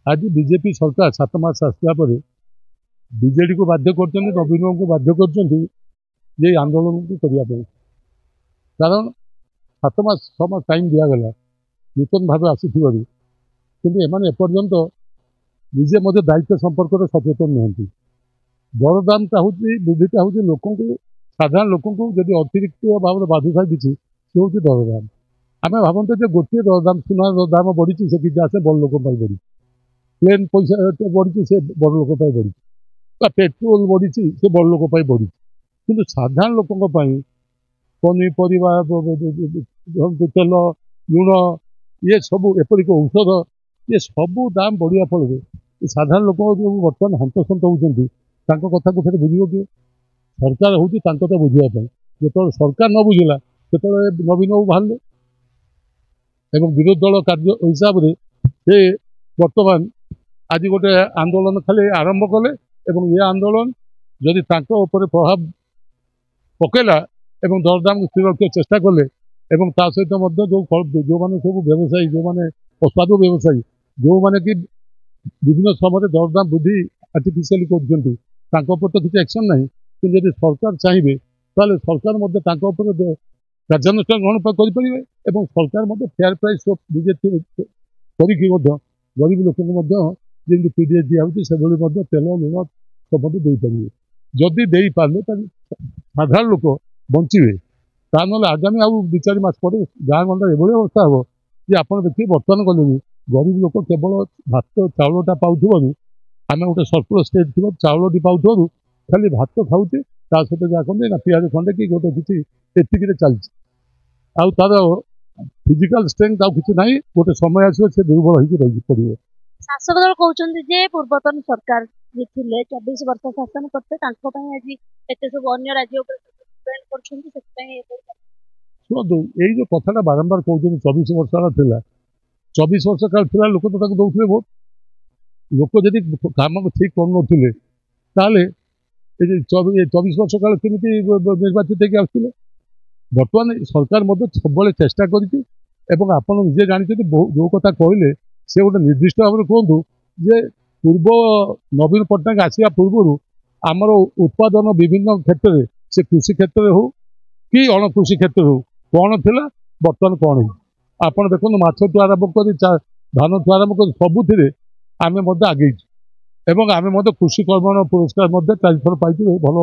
आज बीजेपी सरकार 7 मास आसला बीजेडी को बाध्य कर नवीन को बाध्य कर आंदोलन को करने कारण 7 मास 6 मास टाइम दिगला नूतन भाव आसुवर कि एपर्यंत निजे मध्य दायित्व संपर्क में सचेतन नुहति दरदामटा हूँ वृद्धिटा हूँ लोक साधारण लोक जब अतिरिक्त भाव में बाधु था किसी सी हूँ दरदाम आम भावते जो गोटे दरदाम सुना दाम बढ़ी से कि आसे बड़ लोक बढ़ी प्लेन पैसा बढ़ी से बड़ लोक बढ़ी पेट्रोल बढ़ी से बड़ लोक बढ़ी कि साधारण लोक पनीपरिया तेल लुण ये सब एपरिक औषध ये सब दाम बढ़िया फल साधारण लोक जो बर्तमान हंतसंत होती कथा को फिर बुझे किए सरकार हूँ कथा बुझापी जो सरकार न बुझला से नवीन बाबू बाहर एवं विरोधी दल कार्य हिसाब से बर्तमान आज गोटे आंदोलन खाली आरंभ कले ये आंदोलन जदि प्रभाव पकेला एवं दरदाम स्थिर रखा चेष्टा कले सहित जो मैंने सब व्यवसायी जो मैंने प्रसाद व्यवसायी जो मैंने कि विभिन्न समय दरदाम वृद्धि आर्टिफिशियली कर किसी एक्शन ना कि जब सरकार चाहिए तो सरकार कार्यानुष्ठान ग्रहण करें सरकार फेयर प्राइस डीजे गरीब लोक जमी पीडीएस दिखाई से तेल लुण सब देपारे जदि दे पारे साधारण लोक बचे ना आगामी आउ 2-4 मास पर गाँ गंडा ये अवस्था हम कि आप देखिए बर्तमान कले गरीब लोक केवल भात चाउलटा पाऊँ आम गोटे सर्कुलर स्टेज थी चाउलटी पाऊँ खाली भात खाऊे सहित जहाँ कहते ना पिज खंडे कि गोटे किसी एतिक चलती आउ तार फिजिकल स्ट्रेंथ आउ किसी ना गोटे समय आसो से दुर्बल होगी पड़े शासक दल कहते पूर्वतन सरकार जी थे 24 वर्ष शासन करते आज एत सब अन्य राज्य शुणु यही जो कथा बारंबार कहते 24 वर्ष काल था 24 वर्ष काल था लोक तो दौले भोट लोक जदि कम ठीक कर 24 वर्ष काल केमी निर्वाचित होकर बर्तमान सरकार सब चेष्टा करजे जानते जो कथा कहले से गोटे निर्दिष्ट भाव में कहतु जे पूर्व नवीन पट्टनायक आसवा पूर्व आमर उत्पादन विभिन्न क्षेत्र में से कृषि क्षेत्र में हो कि अणकृषि क्षेत्र हो कौन थिला बर्तमान कौन है आपड़ देखो माछ ठू आरंभ कर धान ठू आरंभ कर सबुति आम आगे आम कृषि कर्मण पुरस्कार 4 थर पाई भल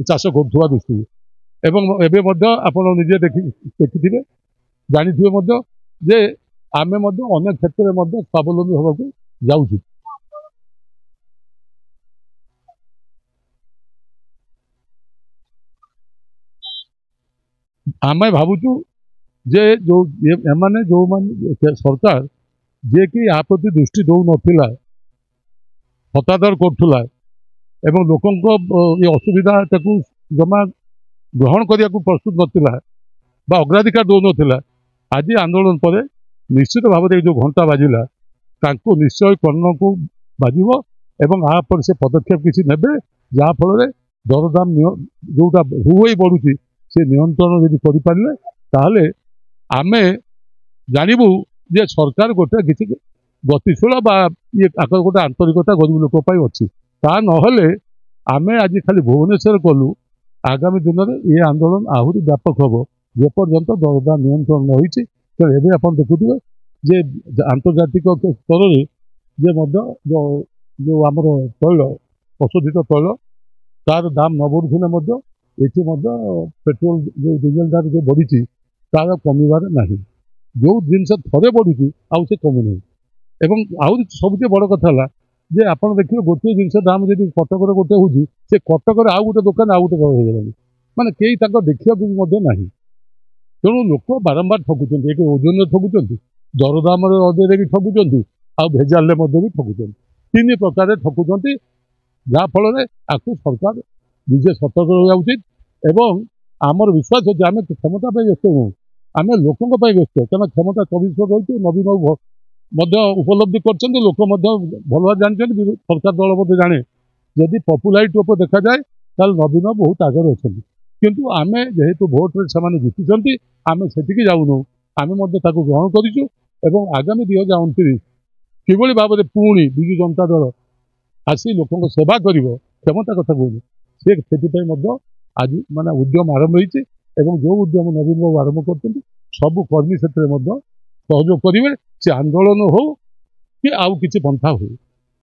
चाष करुवा दृष्टि एवं निजे देखिए जानी जे आमे अनेक क्षेत्र में स्वावलम्बी होगा जाऊँ आम भावुँ जे जो एमाने जो माने सरकार जे कि या प्रति दृष्टि दौ ना हतादर करुला एवं लोक ये असुविधा जमा ग्रहण करने को प्रस्तुत नाला अग्राधिकार दौ ना आज आंदोलन पर निश्चित भाव में जो घंटा बाजिला निश्चय कर्ण को बाजिबो एवं पर से पदक्षेप किसी ने जहाँफल दरदाम जोटा हुई बढ़ुची से नियंत्रण यदि करें आम जानबू जे सरकार गोटे किसी गतिशील ये गोटे आंतरिकता गरीब लोक अच्छी ता ना आम आज खाली भुवनेश्वर कलु आगामी दिन में ये आंदोलन आहरी व्यापक हम जेपर्यंत दरदाम नियंत्रण न होती तो ये आप देखुए जे आंतर्जातिक स्तर में जो आमर तैल प्रशोधित तैल तार दाम न बढ़ुले ये पेट्रोल जो डीजेल दाम जो बढ़ी तार कमिबार ना जो जिनस थे बढ़ुची आउ से कमुना एवं आहरी सबसे बड़ कथा जे आप देखिए गोटे जिनस दाम जब कटक गोटे हूँ से कटक आउ गोटे दुकान आउ गोटे हो गला माने कई देखा ना तेणु लोक बारंबार ठकुंट एक ओजन ठकुंट दरदाम अदय भी ठकुंट आ भेजाल भी ठकुंट 3 प्रकार ठकुंट जहाँफल आपको सरकार निजे सतर्क रहा उचित एवं आमर विश्वास अच्छे आम क्षमता व्यस्त हूँ आम लोकों व्यस्त क्या क्षमता 24 वर्ष रही नवीन बाबू उपलब्धि कर लोक भल भाव जानते सरकार दल जाने जदि पपुलारिटी उपर देखा जाए ताल नवीन बहुत आगे अच्छा किंतु आम जेहेतु भोट्रे से जीति आम से जाऊनु आम ग्रहण करूँ आगामी 2029 କିଭଳି ଭାବରେ ପୁଣି ବିଜୁ ଜନତା ଦଳ ଆସି ଲୋକଙ୍କ ସେବା କରିବ କ୍ଷମତା କଥା କହୁନି ସେ ସେଥିପାଇଁ ମଧ୍ୟ ଆଜି ମାନେ ଉଦ୍ୟମ ଆରମ୍ଭ ହେଇଛି ଏବଂ ଯେଉଁ ଉଦ୍ୟମ ନବୀନ ବାବୁ ଆରମ୍ଭ କରୁଛନ୍ତି ସବୁ କର୍ମୀ ସେଥିରେ ମଧ୍ୟ ସହଯୋଗ କରିବେ ସେ ଆନ୍ଦୋଳନ ହଉ କି ଆଉ କିଛି ପନ୍ଥା ହଉ।